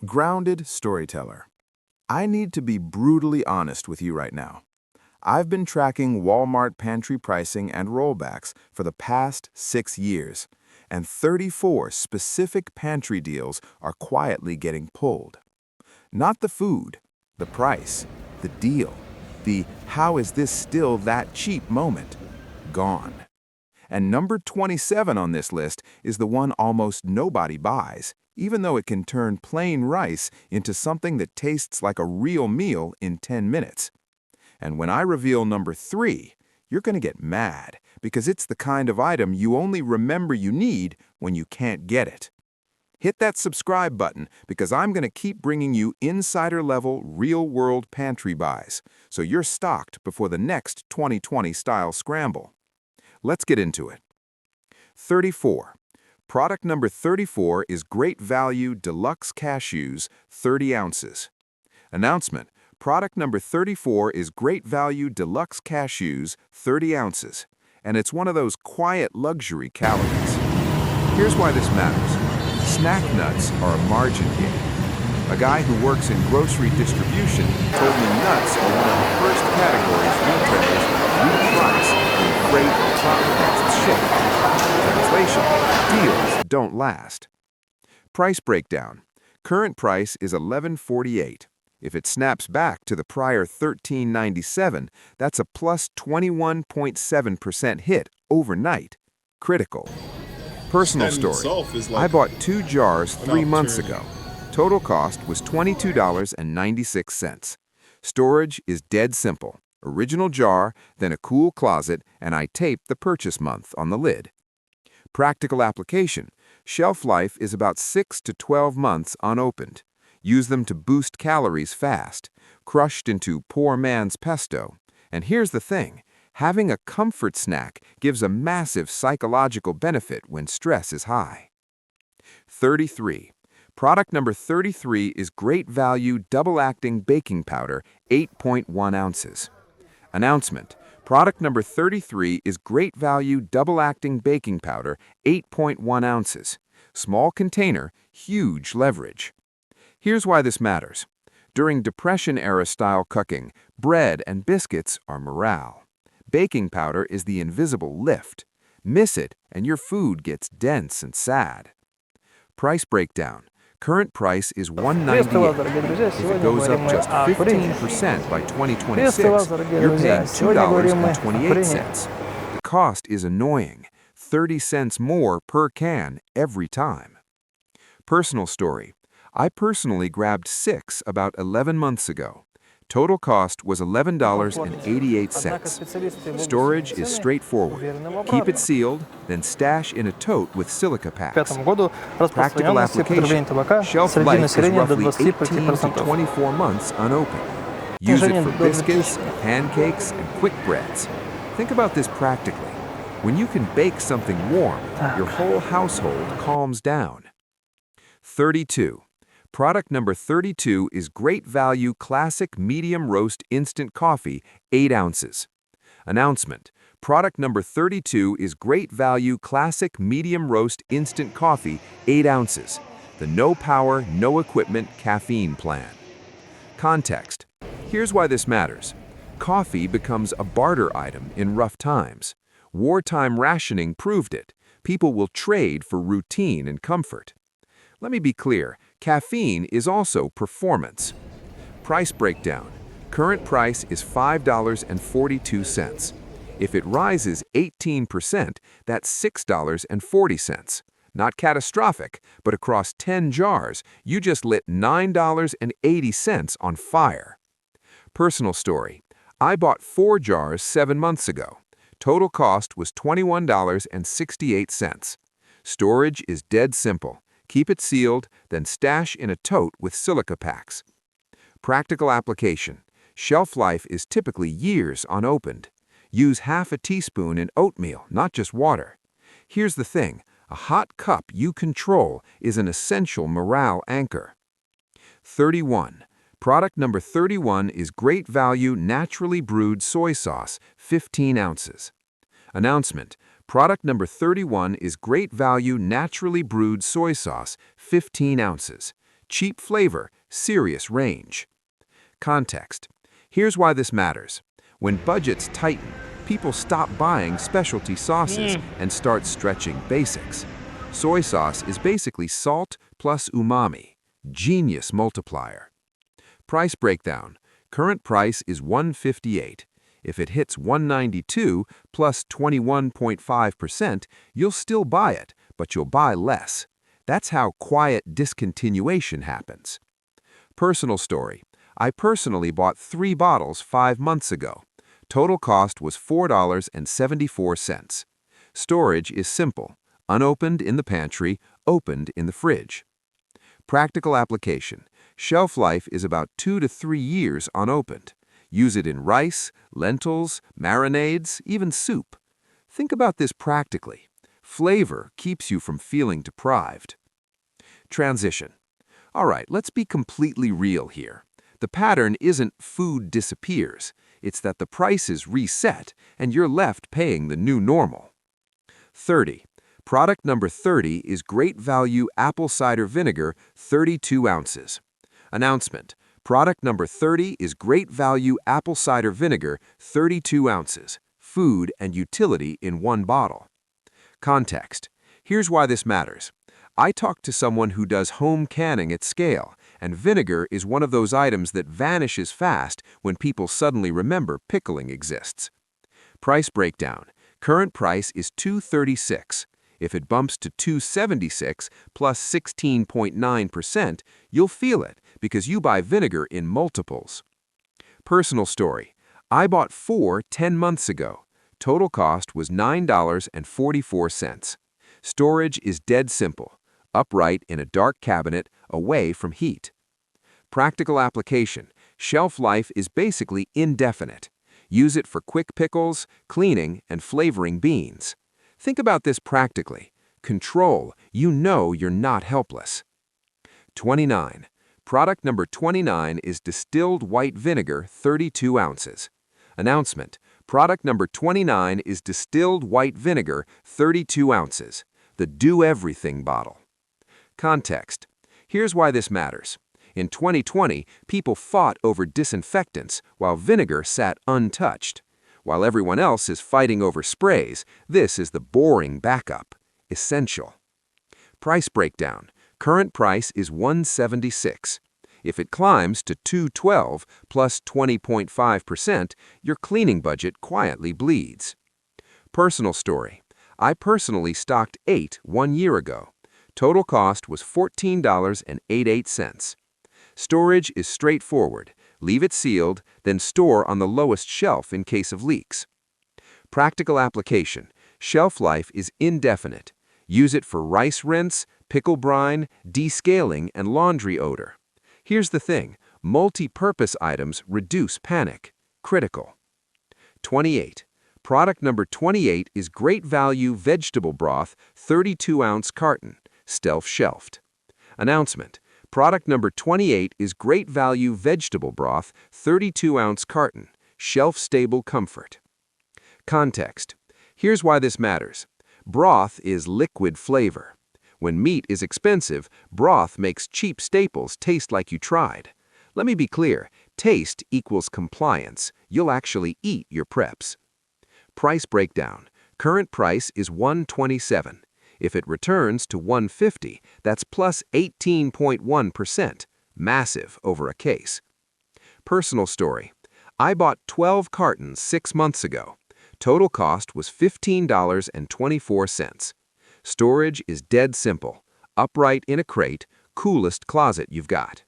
Grounded storyteller. I need to be brutally honest with you right now. I've been tracking Walmart pantry pricing and rollbacks for the past 6 years, and 34 specific pantry deals are quietly getting pulled. Not the food, the price, the deal, the "how is this still that cheap" moment. Gone. And number 27 on this list is the one almost nobody buys, even though it can turn plain rice into something that tastes like a real meal in 10 minutes. And when I reveal number 3, you're going to get mad because it's the kind of item you only remember you need when you can't get it. Hit that subscribe button because I'm going to keep bringing you insider-level, real-world pantry buys, so you're stocked before the next 2020 style scramble. Let's get into it. 34. Product number 34 is Great Value Deluxe Cashews, 30 ounces. Announcement: product number 34 is Great Value Deluxe Cashews, 30 ounces, and it's one of those quiet luxury calories. Here's why this matters. Snack nuts are a margin game. A guy who works in grocery distribution told me nuts are one of the first categories retailers reprice when freight or truck costs shift. Translation: deals don't last. Price breakdown. Current price is $11.48. If it snaps back to the prior $13.97, that's a plus 21.7% hit overnight. Critical. Personal story. I bought 2 jars 3 months ago. Total cost was $22.96. Storage is dead simple. Original jar, then a cool closet, and I tape the purchase month on the lid. Practical application. Shelf life is about 6 to 12 months unopened. Use them to boost calories fast, crushed into poor man's pesto. And here's the thing. Having a comfort snack gives a massive psychological benefit when stress is high. 33. Product number 33 is Great Value Double-Acting Baking Powder, 8.1 ounces. Announcement: product number 33 is Great Value Double-Acting Baking Powder, 8.1 ounces. Small container, huge leverage. Here's why this matters. During Depression-era style cooking, bread and biscuits are morale. Baking powder is the invisible lift. Miss it, and your food gets dense and sad. Price breakdown. Current price is $1.98. If it goes up just 15% by 2026, you're paying $2.28. The cost is annoying. 30 cents more per can every time. Personal story. I personally grabbed 6 about 11 months ago. Total cost was $11.88. Storage is straightforward. Keep it sealed, then stash in a tote with silica packs. Practical application. Shelf life is roughly 18 to 24 months unopened. Use it for biscuits, pancakes, and quick breads. Think about this practically. When you can bake something warm, your whole household calms down. 32. Product number 32 is Great Value Classic Medium Roast Instant Coffee, 8 ounces. Announcement: product number 32 is Great Value Classic Medium Roast Instant Coffee, 8 ounces. The no power, no equipment caffeine plan. Context: here's why this matters. Coffee becomes a barter item in rough times. Wartime rationing proved it. People will trade for routine and comfort. Let me be clear, caffeine is also performance. Price breakdown. Current price is $5.42. If it rises 18%, that's $6.40. Not catastrophic, but across 10 jars, you just lit $9.80 on fire. Personal story. I bought 4 jars 7 months ago. Total cost was $21.68. Storage is dead simple. Keep it sealed, then stash in a tote with silica packs. Practical application. Shelf life is typically years unopened. Use half a teaspoon in oatmeal, not just water. Here's the thing. A hot cup you control is an essential morale anchor. 31. Product number 31 is Great Value Naturally Brewed Soy Sauce, 15 ounces. Announcement: product number 31 is Great Value Naturally Brewed Soy Sauce, 15 ounces. cheap flavor, serious range. Context. Here's why this matters. When budgets tighten, people stop buying specialty sauces and start stretching basics. Soy sauce is basically salt plus umami. Genius multiplier. Price breakdown. Current price is $158. If it hits $192 plus 21.5%, you'll still buy it, but you'll buy less. That's how quiet discontinuation happens. Personal story. I personally bought 3 bottles 5 months ago. Total cost was $4.74. Storage is simple. Unopened in the pantry, opened in the fridge. Practical application. Shelf life is about 2 to 3 years unopened. Use it in rice, lentils, marinades, even soup. Think about this practically. Flavor keeps you from feeling deprived. Transition. All right, let's be completely real here. The pattern isn't food disappears. It's that the price is reset and you're left paying the new normal. 30. Product number 30 is Great Value Apple Cider Vinegar, 32 ounces. Announcement. Product number 30 is Great Value Apple Cider Vinegar, 32 ounces. Food and utility in one bottle. Context. Here's why this matters. I talked to someone who does home canning at scale, and vinegar is one of those items that vanishes fast when people suddenly remember pickling exists. Price breakdown. Current price is $236. If it bumps to $276 plus 16.9%, you'll feel it because you buy vinegar in multiples. Personal story. I bought 4 10 months ago. Total cost was $9.44. Storage is dead simple. Upright in a dark cabinet, away from heat. Practical application. Shelf life is basically indefinite. Use it for quick pickles, cleaning, and flavoring beans. Think about this practically. Control. You know you're not helpless. 29. Product number 29 is Distilled White Vinegar, 32 ounces. Announcement. Product number 29 is Distilled White Vinegar, 32 ounces. The do-everything bottle. Context. Here's why this matters. In 2020, people fought over disinfectants while vinegar sat untouched. While everyone else is fighting over sprays, this is the boring backup. Essential. Price breakdown. Current price is $176. If it climbs to $212 plus 20.5%, your cleaning budget quietly bleeds. Personal story. I personally stocked 8 1 year ago. Total cost was $14.88. Storage is straightforward. Leave it sealed, then store on the lowest shelf in case of leaks. Practical application. Shelf life is indefinite. Use it for rice rinse, pickle brine, descaling, and laundry odor. Here's the thing. Multi-purpose items reduce panic. Critical. 28. Product number 28 is Great Value Vegetable Broth, 32-ounce carton. Stealth shelved. Announcement. Product number 28 is Great Value Vegetable Broth, 32-ounce carton. Shelf-stable comfort. Context. Here's why this matters. Broth is liquid flavor. When meat is expensive, broth makes cheap staples taste like you tried. Let me be clear. Taste equals compliance. You'll actually eat your preps. Price breakdown. Current price is $127. If it returns to $150, that's plus 18.1%. Massive over a case. Personal story. I bought 12 cartons 6 months ago. Total cost was $15.24. Storage is dead simple. Upright in a crate, coolest closet you've got.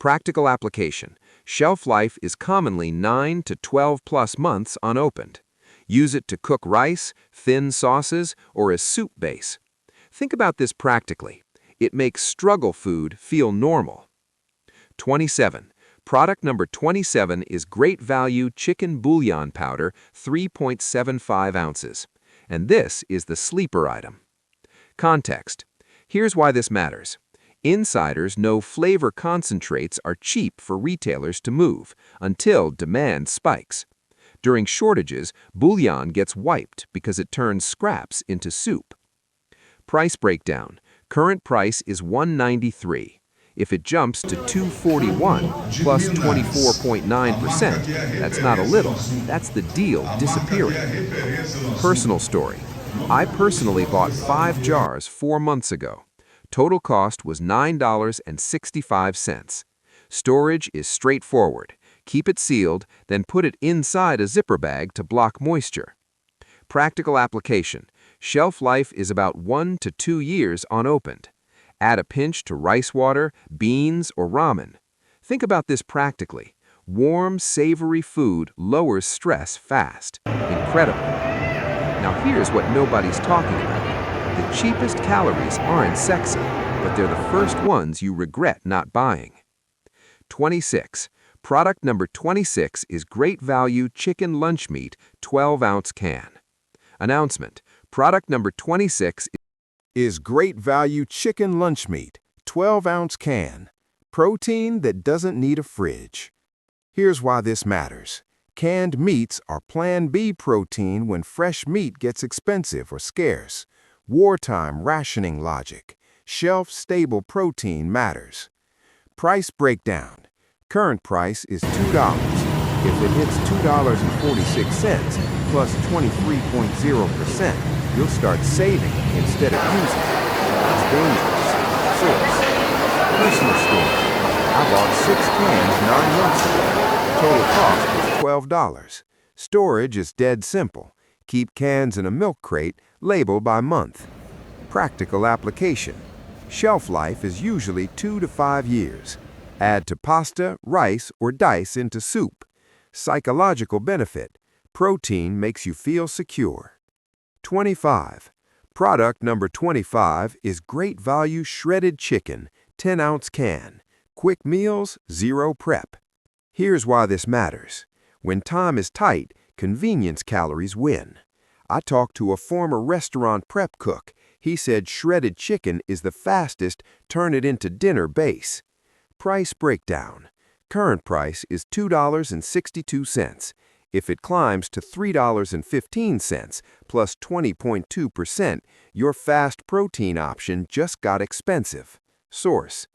Practical application. Shelf life is commonly 9 to 12 plus months unopened. Use it to cook rice, thin sauces, or as soup base. Think about this practically. It makes struggle food feel normal. 27. Product number 27 is Great Value Chicken Bouillon Powder, 3.75 ounces. And this is the sleeper item. Context. Here's why this matters. Insiders know flavor concentrates are cheap for retailers to move until demand spikes. During shortages, bouillon gets wiped because it turns scraps into soup. Price breakdown. Current price is $193. If it jumps to 241 plus 24.9%, that's not a little, that's the deal disappearing. Personal story. I personally bought 5 jars 4 months ago. Total cost was $9.65. Storage is straightforward. Keep it sealed, then put it inside a zipper bag to block moisture. Practical application. Shelf life is about 1 to 2 years unopened. Add a pinch to rice water, beans, or ramen. Think about this practically. Warm, savory food lowers stress fast. Incredible. Now here's what nobody's talking about. The cheapest calories aren't sexy, but they're the first ones you regret not buying. 26. Product number 26 is Great Value Chicken Lunch Meat 12-ounce can. Announcement. Product number 26 is Great Value Chicken Lunch Meat, 12-ounce can. Protein that doesn't need a fridge. Here's why this matters. Canned meats are Plan B protein when fresh meat gets expensive or scarce. Wartime rationing logic. Shelf-stable protein matters. Price breakdown. Current price is $2. If it hits $2.46 plus 23.0%, you'll start saving instead of using it. It's dangerous. Source. Personal story. I bought 6 cans 9 months ago. Total cost was $12. Storage is dead simple. Keep cans in a milk crate, label by month. Practical application. Shelf life is usually 2 to 5 years. Add to pasta, rice, or dice into soup. Psychological benefit. Protein makes you feel secure. 25. Product number 25 is Great Value Shredded Chicken, 10-ounce can. Quick meals, zero prep. Here's why this matters. When time is tight, convenience calories win. I talked to a former restaurant prep cook. He said shredded chicken is the fastest turn it into dinner base. Price breakdown. Current price is $2.62. If it climbs to $3.15 plus 20.2%, your fast protein option just got expensive. Source.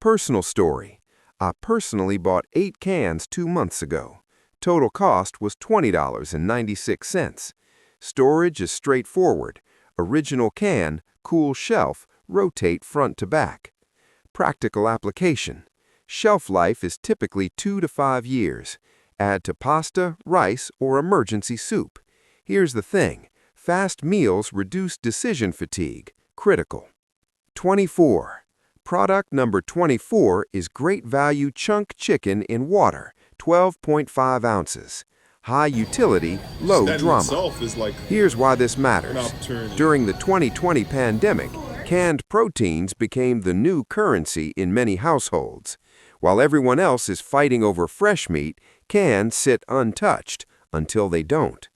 Personal story. I personally bought 8 cans 2 months ago. Total cost was $20.96. Storage is straightforward. Original can, cool shelf, rotate front to back. Practical application. Shelf life is typically 2 to 5 years. Add to pasta, rice, or emergency soup. Here's the thing. Fast meals reduce decision fatigue. Critical. 24. Product number 24 is Great Value Chunk Chicken in Water, 12.5 ounces. High utility, low drama. Here's why this matters. During the 2020 pandemic, canned proteins became the new currency in many households. While everyone else is fighting over fresh meat, cans sit untouched until they don't.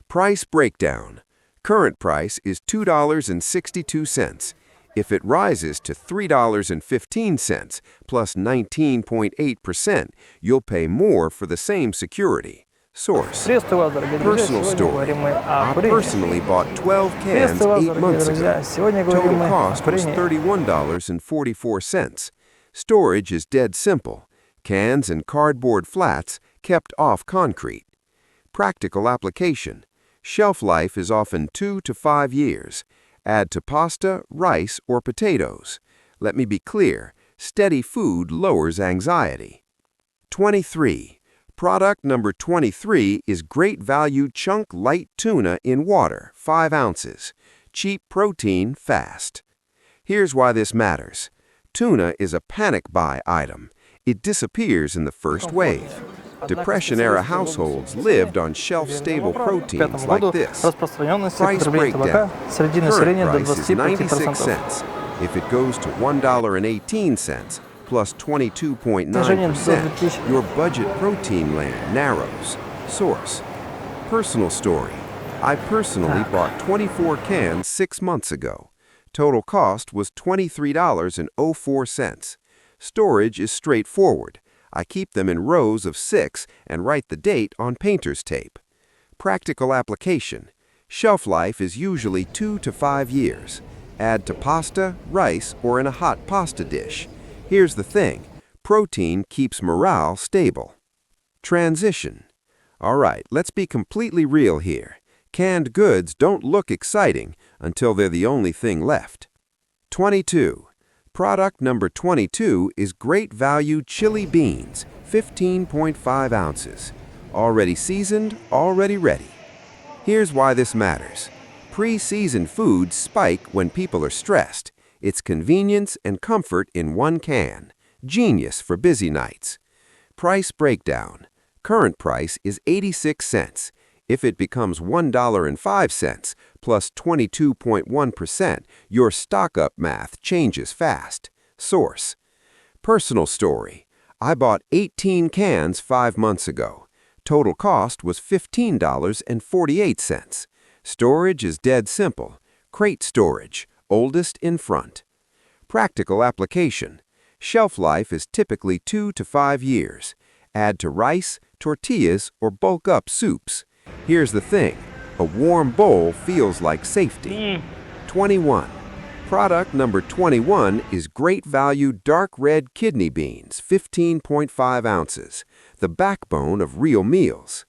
Price breakdown. Current price is $2.62. If it rises to $3.15 plus 19.8%, you'll pay more for the same security. Source. Personal story. I personally bought 12 cans 8 months ago. Total cost was $31.44. Storage is dead simple. Cans and cardboard flats kept off concrete. Practical application. Shelf life is often 2 to 5 years. Add to pasta, rice, or potatoes. Let me be clear, steady food lowers anxiety. 23. Product number 23 is Great Value Chunk Light Tuna in Water, 5 ounces. Cheap protein, fast. Here's why this matters. Tuna is a panic buy item. It disappears in the first wave. Depression-era households lived on shelf-stable proteins like this. Price breakdown. Current price is 96 cents. If it goes to $1.18 plus 22.9%, your budget protein lane narrows. Source. Personal story. I personally bought 24 cans 6 months ago. Total cost was $23.04. Storage is straightforward. I keep them in rows of 6 and write the date on painter's tape. Practical application. Shelf life is usually 2 to 5 years. Add to pasta, rice, or in a hot pasta dish. Here's the thing, protein keeps morale stable. Transition. All right, let's be completely real here. Canned goods don't look exciting until they're the only thing left. 22. Product number 22 is Great Value Chili Beans, 15.5 ounces. Already seasoned, already ready. Here's why this matters. Pre-seasoned foods spike when people are stressed. It's convenience and comfort in one can. Genius for busy nights. Price breakdown. Current price is 86 cents. If it becomes $1.05 plus 22.1%, your stock-up math changes fast. Source. Personal story. I bought 18 cans 5 months ago. Total cost was $15.48. Storage is dead simple. Crate storage, oldest in front. Practical application. Shelf life is typically 2 to 5 years. Add to rice, tortillas, or bulk up soups. Here's the thing, a warm bowl feels like safety. 21. Product number 21 is Great Value Dark Red Kidney Beans, 15.5 ounces, the backbone of real meals.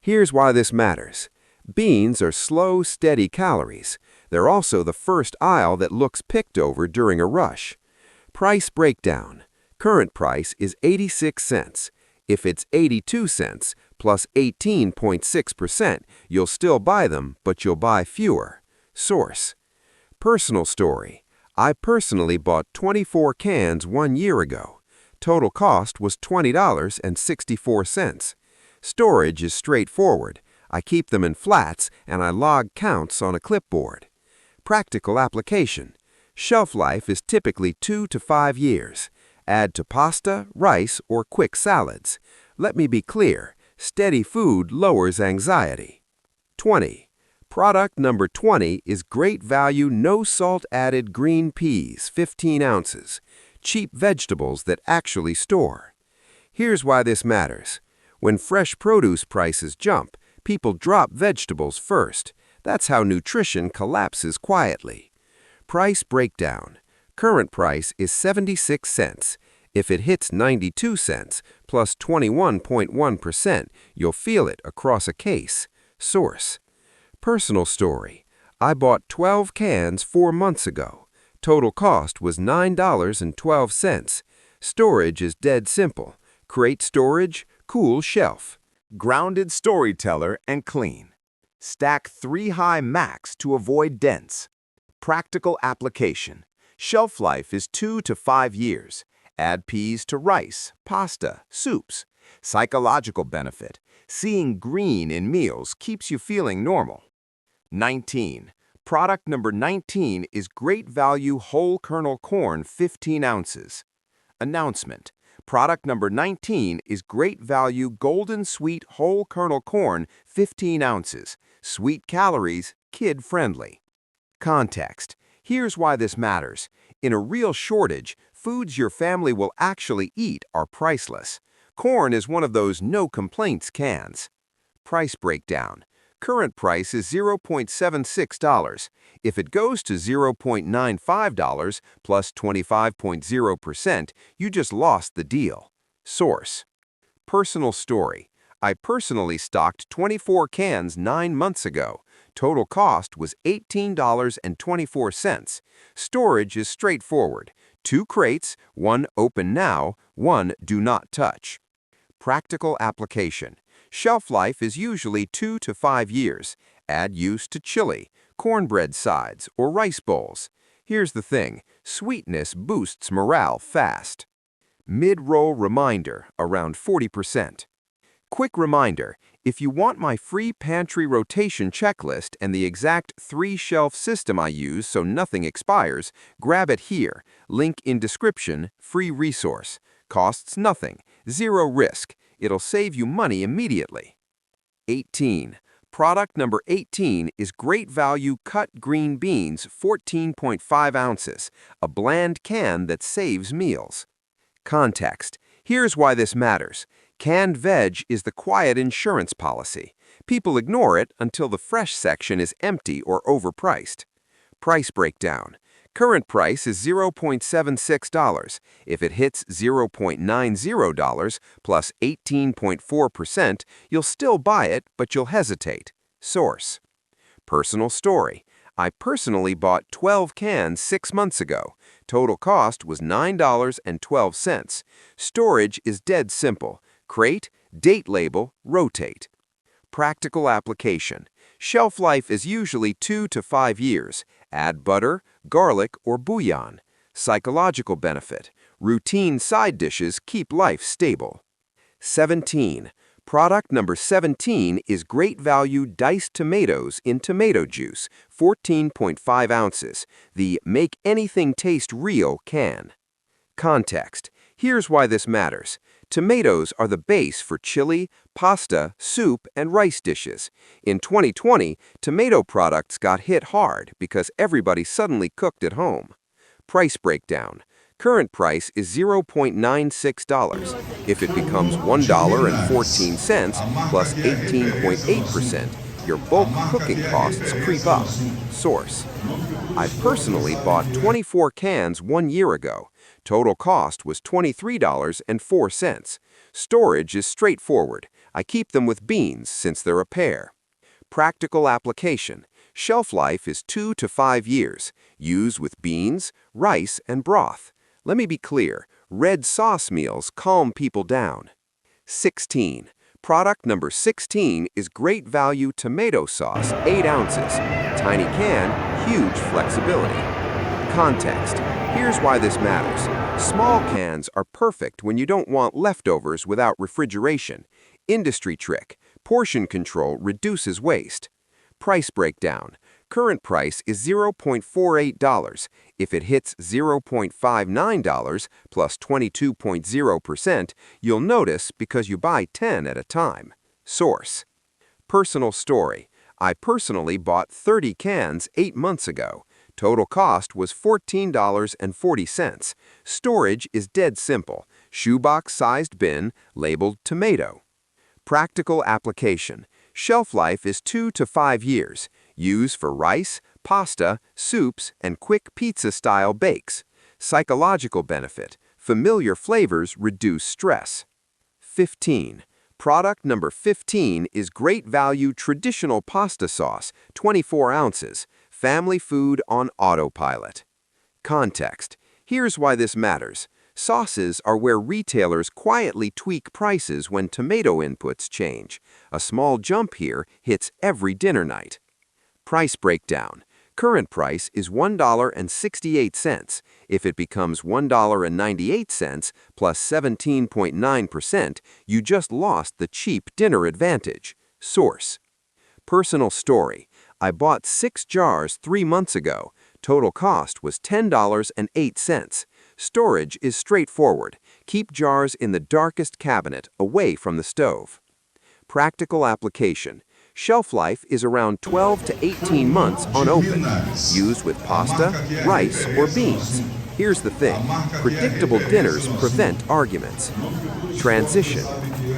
Here's why this matters. Beans are slow, steady calories. They're also the first aisle that looks picked over during a rush. Price breakdown. Current price is 86 cents. If it's 82 cents plus 18.6%, you'll still buy them, but you'll buy fewer. Source. Personal story. I personally bought 24 cans 1 year ago. Total cost was $20.64. Storage is straightforward. I keep them in flats and I log counts on a clipboard. Practical application. Shelf life is typically 2 to 5 years. Add to pasta, rice, or quick salads. Let me be clear, steady food lowers anxiety. 20. Product number 20 is Great Value No Salt Added Green Peas, 15 ounces. Cheap vegetables that actually store. Here's why this matters. When fresh produce prices jump, people drop vegetables first. That's how nutrition collapses quietly. Price breakdown. Current price is 76 cents. If it hits 92 cents plus 21.1%, you'll feel it across a case. Source. Personal story. I bought 12 cans 4 months ago. Total cost was $9.12. Storage is dead simple. Crate storage, cool shelf. Grounded storyteller and clean. Stack 3 high max to avoid dents. Practical application. Shelf life is 2 to 5 years. Add peas to rice, pasta, soups. Psychological benefit. Seeing green in meals keeps you feeling normal. 19. Product number 19 is Great Value Whole Kernel Corn, 15 ounces. Announcement. Product number 19 is Great Value Golden Sweet Whole Kernel Corn, 15 ounces. Sweet calories, kid-friendly. Context. Here's why this matters. In a real shortage, foods your family will actually eat are priceless. Corn is one of those no-complaints cans. Price breakdown. Current price is $0.76. If it goes to $0.95 plus 25.0%, you just lost the deal. Source. Personal story. I personally stocked 24 cans 9 months ago. Total cost was $18.24. Storage is straightforward. 2 crates, 1 open now, 1 do not touch. Practical application. Shelf life is usually 2 to 5 years. Add use to chili, cornbread sides, or rice bowls. Here's the thing, sweetness boosts morale fast. Mid-roll reminder, around 40%. Quick reminder, if you want my free pantry rotation checklist and the exact 3-shelf system I use so nothing expires, grab it here. Link in description, free resource. Costs nothing, 0 risk. It'll save you money immediately. 18. Product number 18 is Great Value Cut Green Beans, 14.5 ounces, a bland can that saves meals. Context. Here's why this matters. Canned veg is the quiet insurance policy. People ignore it until the fresh section is empty or overpriced. Price breakdown. Current price is $0.76. If it hits $0.90 plus 18.4%, you'll still buy it, but you'll hesitate. Source: Personal story. I personally bought 12 cans 6 months ago. Total cost was $9.12. Storage is dead simple. Crate, date label, rotate. Practical application. Shelf life is usually 2 to 5 years. Add butter, garlic, or bouillon. Psychological benefit. Routine side dishes keep life stable. 17. Product number 17 is great value diced tomatoes in tomato juice, 14.5 ounces. The Make Anything Taste Real can. Context. Here's why this matters. Tomatoes are the base for chili, pasta, soup, and rice dishes. In 2020, tomato products got hit hard because everybody suddenly cooked at home. Price breakdown. Current price is $0.96. If it becomes $1.14 plus 18.8%, your bulk cooking costs creep up. Source: I personally bought 24 cans 1 year ago. Total cost was $23.04. Storage is straightforward. I keep them with beans since they're a pair. Practical application. Shelf life is 2 to 5 years. Use with beans, rice, and broth. Let me be clear, red sauce meals calm people down. 16. Product number 16 is great value tomato sauce, 8 ounces. Tiny can, huge flexibility. Context. Here's why this matters. Small cans are perfect when you don't want leftovers without refrigeration. Industry trick. Portion control reduces waste. Price breakdown. Current price is $0.48. If it hits $0.59 plus 22.0%, you'll notice because you buy 10 at a time. Source: Personal story. I personally bought 30 cans 8 months ago. Total cost was $14.40. Storage is dead simple. Shoebox-sized bin, labeled tomato. Practical application. Shelf life is 2 to 5 years. Use for rice, pasta, soups, and quick pizza-style bakes. Psychological benefit. Familiar flavors reduce stress. 15. Product number 15 is great value traditional pasta sauce, 24 ounces. Family food on autopilot. Context. Here's why this matters. Sauces are where retailers quietly tweak prices when tomato inputs change. A small jump here hits every dinner night. Price breakdown. Current price is $1.68. If it becomes $1.98 plus 17.9%, you just lost the cheap dinner advantage. Source: Personal story. I bought 6 jars 3 months ago. Total cost was $10.08. Storage is straightforward. Keep jars in the darkest cabinet, away from the stove. Practical application. Shelf life is around 12 to 18 months unopened. Used with pasta, rice, or beans. Here's the thing. Predictable dinners prevent arguments. Transition.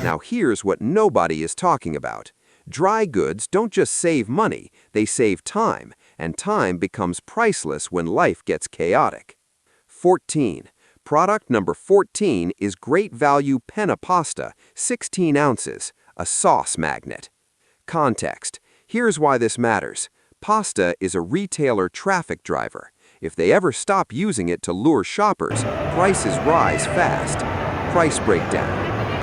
Now here's what nobody is talking about. Dry goods don't just save money, they save time, and time becomes priceless when life gets chaotic. 14. Product number 14 is great value penna pasta, 16 ounces, a sauce magnet. Context. Here's why this matters. Pasta is a retailer traffic driver. If they ever stop using it to lure shoppers, prices rise fast. Price breakdown.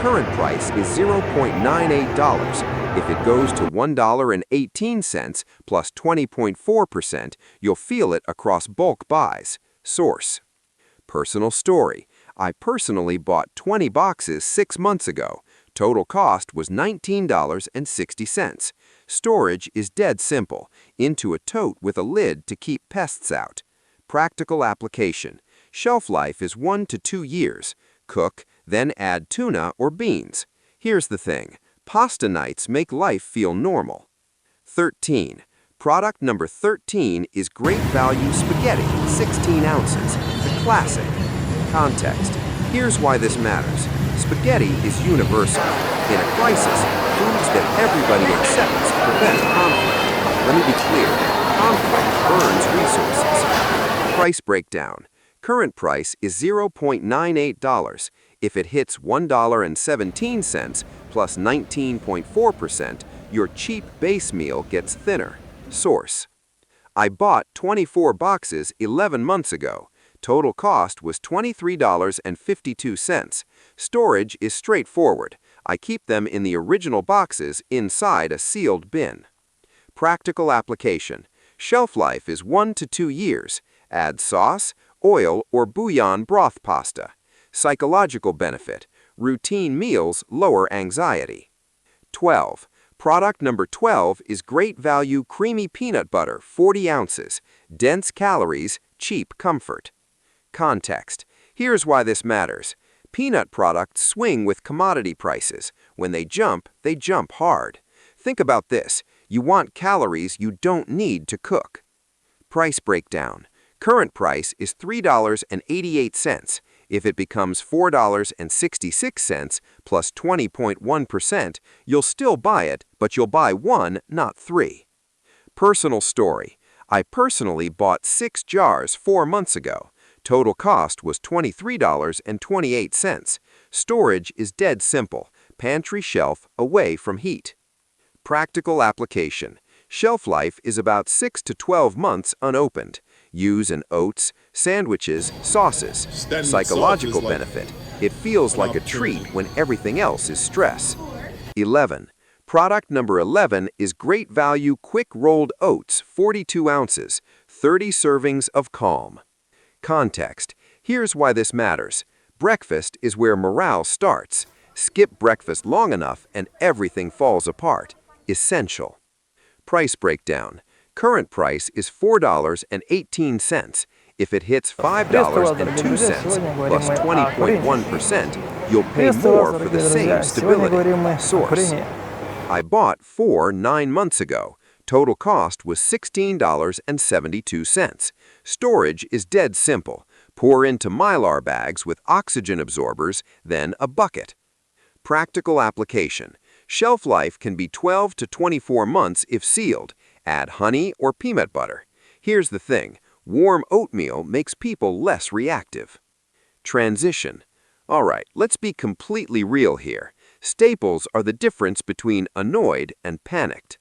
Current price is $0.98. If it goes to $1.18 plus 20.4%, you'll feel it across bulk buys. Source: Personal story. I personally bought 20 boxes 6 months ago. Total cost was $19.60. Storage is dead simple. Into a tote with a lid to keep pests out. Practical application. Shelf life is 1 to 2 years. Cook, then add tuna or beans. Here's the thing. Pasta nights make life feel normal. 13. Product number 13 is great value spaghetti, 16 ounces. The classic. Context. Here's why this matters. Spaghetti is universal. In a crisis, foods that everybody accepts prevent conflict. Let me be clear. Conflict burns resources. Price breakdown. Current price is $0.98. If it hits $1.17 plus 19.4%, your cheap base meal gets thinner. Source. I bought 24 boxes 11 months ago. Total cost was $23.52. Storage is straightforward. I keep them in the original boxes inside a sealed bin. Practical application. Shelf life is 1 to 2 years. Add sauce, oil, or bouillon broth pasta. Psychological benefit. Routine meals lower anxiety. 12. Product number 12 is Great Value Creamy Peanut Butter, 40 ounces. Dense calories, cheap comfort. Context. Here's why this matters. Peanut products swing with commodity prices. When they jump hard. Think about this. You want calories you don't need to cook. Price breakdown. Current price is $3.88. If it becomes $4.66 plus 20.1%, you'll still buy it, but you'll buy 1, not 3. Personal story. I personally bought 6 jars 4 months ago. Total cost was $23.28. Storage is dead simple. Pantry shelf away from heat. Practical application. Shelf life is about 6 to 12 months unopened. Use in oats, sandwiches, sauces. Psychological benefit. It feels like a treat when everything else is stress. 11. Product number 11 is Great Value Quick Rolled Oats, 42 ounces, 30 servings of calm. Context. Here's why this matters. Breakfast is where morale starts. Skip breakfast long enough and everything falls apart. Essential. Price breakdown. Current price is $4.18. If it hits $5.02 plus 20.1%, you'll pay more for the same stability. Source. I bought 4 9 months ago. Total cost was $16.72. Storage is dead simple. Pour into Mylar bags with oxygen absorbers, then a bucket. Practical application. Shelf life can be 12 to 24 months if sealed. Add honey or peanut butter. Here's the thing. Warm oatmeal makes people less reactive. Transition. All right, let's be completely real here. Staples are the difference between annoyed and panicked.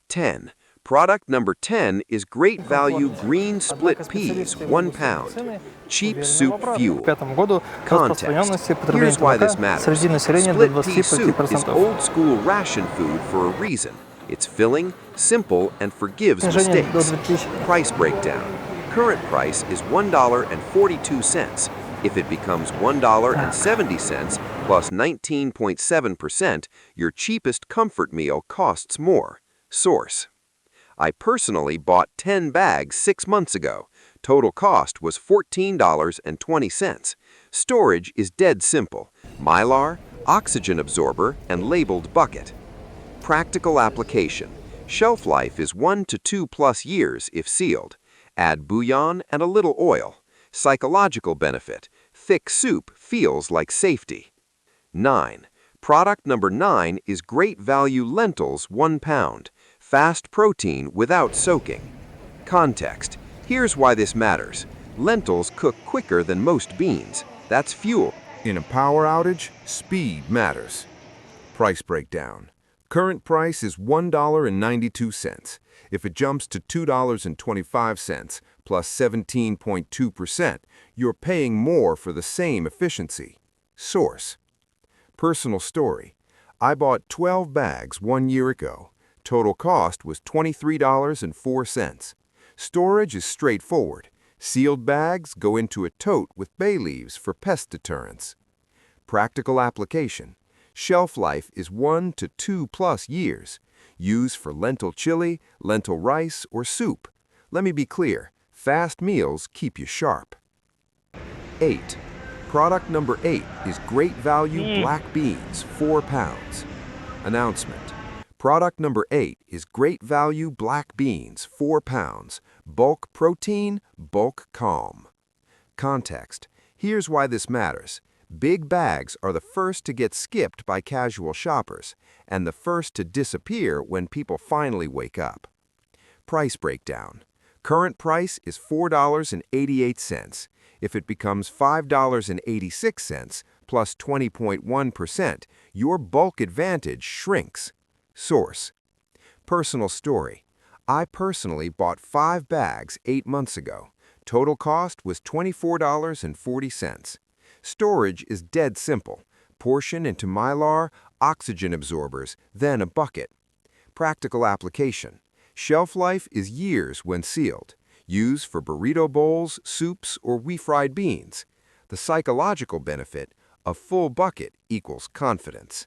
10. Product number 10 is Great Value Green Split Peas, 1 pound. Cheap soup fuel. Context. Here's why this matters. Split pea soup is old school ration food for a reason. It's filling, simple, and forgives mistakes. Price breakdown. Current price is $1.42. If it becomes $1.70 plus 19.7%, your cheapest comfort meal costs more. Source. I personally bought 10 bags 6 months ago. Total cost was $14.20. Storage is dead simple. Mylar, oxygen absorber, and labeled bucket. Practical application. Shelf life is 1 to 2 plus years if sealed. Add bouillon and a little oil. Psychological benefit. Thick soup feels like safety. 9. Product number 9 is Great Value Lentils, 1 pound. Fast protein without soaking. Context. Here's why this matters. Lentils cook quicker than most beans. That's fuel. In a power outage, speed matters. Price breakdown. Current price is $1.92. If it jumps to $2.25 plus 17.2%, you're paying more for the same efficiency. Source. Personal story. I bought 12 bags 1 year ago. Total cost was $23.04. Storage is straightforward. Sealed bags go into a tote with bay leaves for pest deterrents. Practical application. Shelf life is 1 to 2 plus years. Use for lentil chili, lentil rice, or soup. Let me be clear, fast meals keep you sharp. 8. Product number 8 is Great Value Black Beans, 4 pounds. Announcement. Product number 8 is Great Value Black Beans, 4 pounds. Bulk protein, bulk calm. Context. Here's why this matters. Big bags are the first to get skipped by casual shoppers, and the first to disappear when people finally wake up. Price breakdown. Current price is $4.88. If it becomes $5.86 plus 20.1%, your bulk advantage shrinks. Source: Personal story. I personally bought 5 bags 8 months ago. Total cost was $24.40. Storage is dead simple. Portion into Mylar, oxygen absorbers, then a bucket. Practical application. Shelf life is years when sealed. Use for burrito bowls, soups, or refried beans. The psychological benefit: a full bucket equals confidence.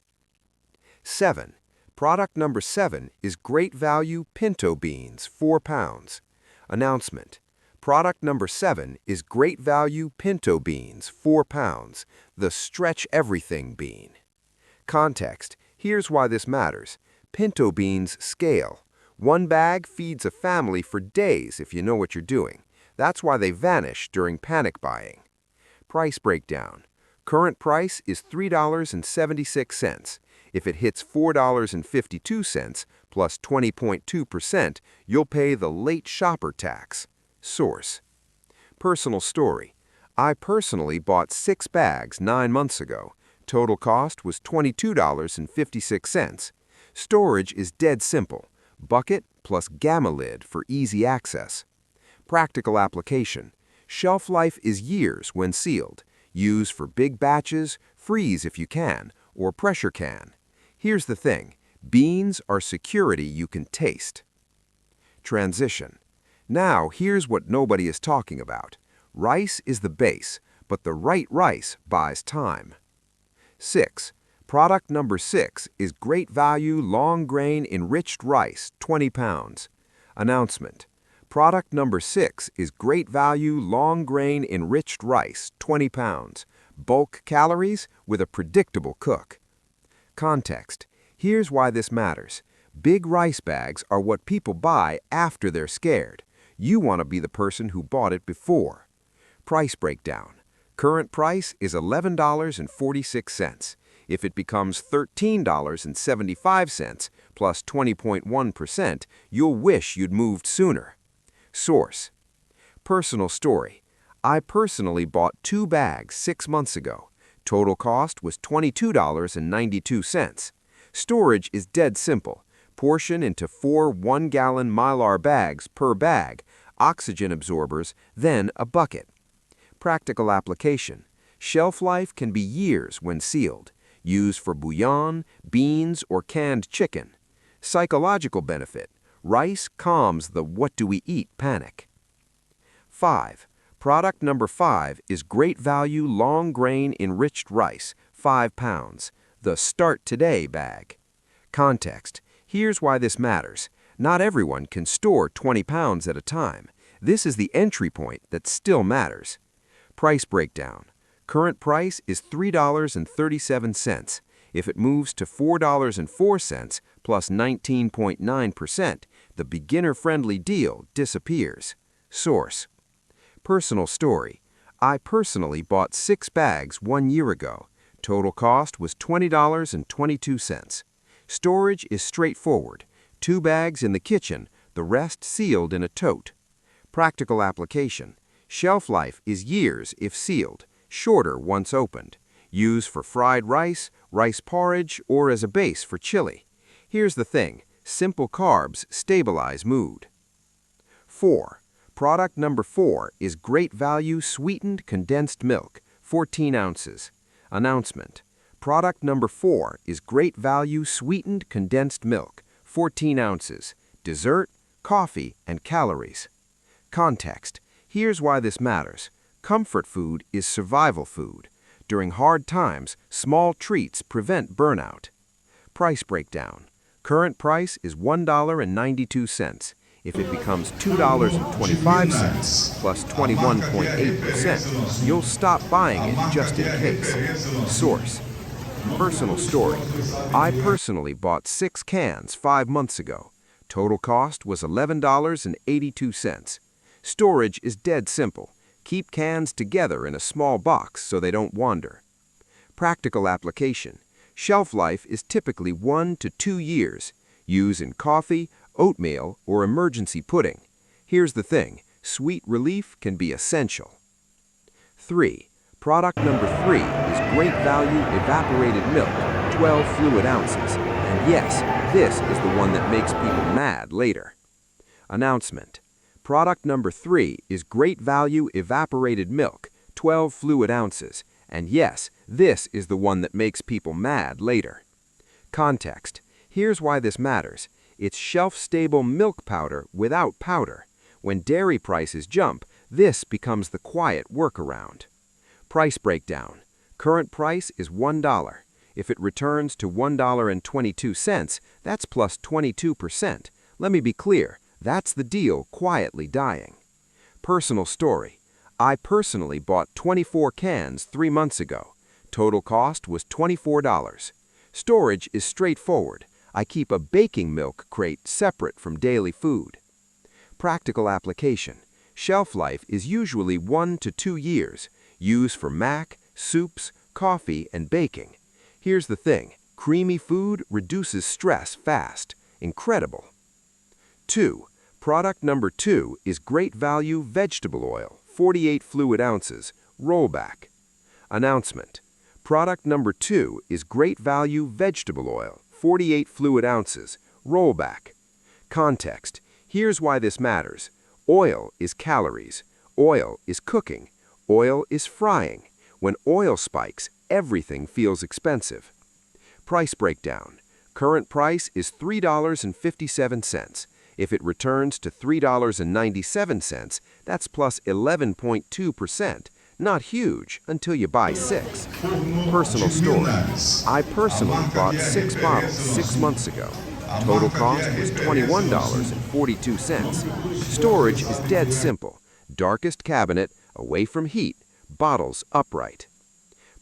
7. Product number 7 is Great Value Pinto Beans, 4 pounds. Announcement: Product number 7 is Great Value Pinto Beans, 4 pounds, the stretch everything bean. Context: here's why this matters. Pinto beans scale. One bag feeds a family for days if you know what you're doing. That's why they vanish during panic buying. Price breakdown. Current price is $3.76. If it hits $4.52 plus 20.2%, you'll pay the late shopper tax. Source: Personal story. I personally bought 6 bags 9 months ago. Total cost was $22.56. Storage is dead simple. Bucket plus gamma lid for easy access. Practical application. Shelf life is years when sealed. Use for big batches, freeze if you can, or pressure can. Here's the thing: beans are security you can taste. Transition. Now here's what nobody is talking about. Rice is the base, but the right rice buys time. 6. Product number 6 is Great Value Long Grain Enriched Rice, 20 pounds. Announcement: Product number 6 is Great Value Long Grain Enriched Rice, 20 pounds. Bulk calories with a predictable cook. Context: here's why this matters. Big rice bags are what people buy after they're scared. You want to be the person who bought it before. Price breakdown. Current price is $11.46. If it becomes $13.75 plus 20.1%, you'll wish you'd moved sooner. Source: Personal story. I personally bought 2 bags 6 months ago. Total cost was $22.92. Storage is dead simple. Portion into 4 1-gallon Mylar bags per bag, oxygen absorbers, then a bucket. Practical application. Shelf life can be years when sealed. Use for bouillon, beans, or canned chicken. Psychological benefit: rice calms the what do we eat panic. 5. Product number 5 is Great Value Long Grain Enriched Rice, 5 pounds, the Start Today bag. Context: here's why this matters. Not everyone can store 20 pounds at a time. This is the entry point that still matters. Price breakdown. Current price is $3.37. If it moves to $4.04 plus 19.9%, the beginner-friendly deal disappears. Source: Personal story. I personally bought 6 bags 1 year ago. Total cost was $20.22. Storage is straightforward. 2 bags in the kitchen, the rest sealed in a tote. Practical application. Shelf life is years if sealed, shorter once opened. Use for fried rice, rice porridge, or as a base for chili. Here's the thing: simple carbs stabilize mood. 4. Product number 4 is Great Value Sweetened Condensed Milk, 14 ounces. Announcement: Product number 4 is Great Value Sweetened Condensed Milk, 14 ounces. Dessert, coffee, and calories. Context: here's why this matters. Comfort food is survival food. During hard times, small treats prevent burnout. Price breakdown. Current price is $1.92. If it becomes $2.25 plus 21.8%, you'll stop buying it just in case. Source: Personal story. I personally bought 6 cans 5 months ago. Total cost was $11.82. Storage is dead simple. Keep cans together in a small box so they don't wander. Practical application. Shelf life is typically 1 to 2 years. Use in coffee, oatmeal, or emergency pudding. Here's the thing, sweet relief can be essential. 3. Product number 3 is great value evaporated milk, 12 fluid ounces. And yes, this is the one that makes people mad later. Announcement. Product number 3 is great value evaporated milk, 12 fluid ounces. And yes, this is the one that makes people mad later. Context. Here's why this matters. It's shelf-stable milk powder without powder. When dairy prices jump, this becomes the quiet workaround. Price breakdown. Current price is $1. If it returns to $1.22, that's plus 22%. Let me be clear, that's the deal quietly dying. Personal story. I personally bought 24 cans 3 months ago. Total cost was $24. Storage is straightforward. I keep a baking milk crate separate from daily food. Practical application. Shelf life is usually 1 to 2 years. Used for mac, soups, coffee, and baking. Here's the thing, creamy food reduces stress fast. Incredible. 2. Product number 2 is great value vegetable oil, 48 fluid ounces, rollback. Announcement. Product number 2 is great value vegetable oil, 48 fluid ounces, rollback. Context. Here's why this matters. Oil is calories. Oil is cooking. Oil is frying. When oil spikes, everything feels expensive. Price breakdown. Current price is $3.57. If it returns to $3.97, that's plus 11.2%. Not huge until you buy 6. Personal story. I personally bought 6 bottles 6 months ago. Total cost was $21.42. Storage is dead simple. Darkest cabinet, away from heat, bottles upright.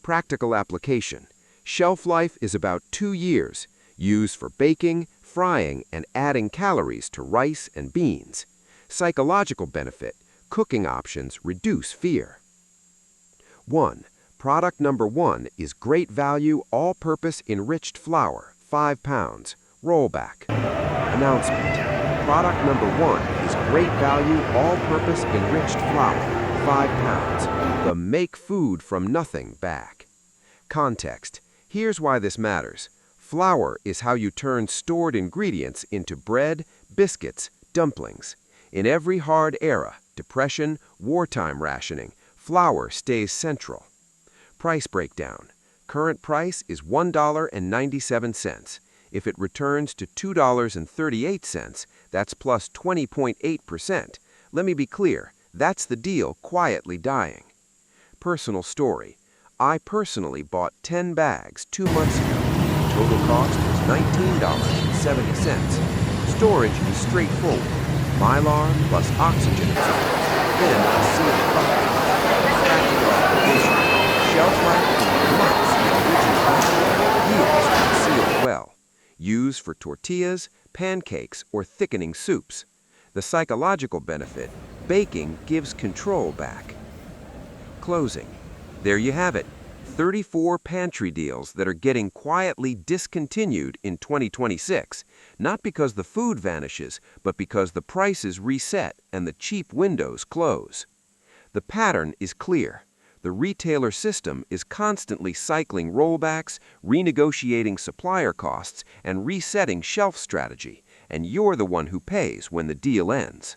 Practical application. Shelf life is about 2 years. Used for baking, frying, and adding calories to rice and beans. Psychological benefit. Cooking options reduce fear. 1. Product number 1 is great value all-purpose enriched flour, 5 pounds, rollback. Announcement. Product number 1 is great value all-purpose enriched flour, 5 pounds, the make food from nothing back. Context. Here's why this matters. Flour is how you turn stored ingredients into bread, biscuits, dumplings. In every hard era, depression, wartime rationing, flour stays central. Price breakdown. Current price is $1.97. If it returns to $2.38, that's plus 20.8%. Let me be clear, that's the deal quietly dying. Personal story. I personally bought 10 bags 2 months ago. Total cost was $19.70. Storage is straightforward. Mylar plus oxygen absorber. Then a sealed product. Practical application. Shelf life can be months in original years when sealed well. Used for tortillas, pancakes, or thickening soups. The psychological benefit, baking gives control back. Closing. There you have it. 34 pantry deals that are getting quietly discontinued in 2026, not because the food vanishes, but because the prices reset and the cheap windows close. The pattern is clear. The retailer system is constantly cycling rollbacks, renegotiating supplier costs, and resetting shelf strategy, and you're the one who pays when the deal ends.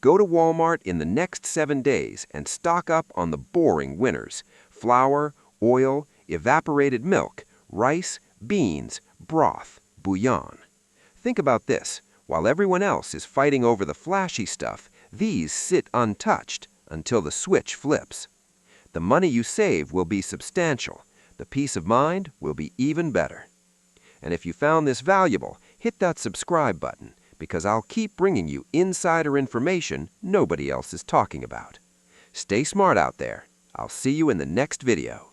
Go to Walmart in the next 7 days and stock up on the boring winners: flour, oil, evaporated milk, rice, beans, broth, bouillon. Think about this. While everyone else is fighting over the flashy stuff, these sit untouched until the switch flips. The money you save will be substantial. The peace of mind will be even better. And if you found this valuable, hit that subscribe button, because I'll keep bringing you insider information nobody else is talking about. Stay smart out there. I'll see you in the next video.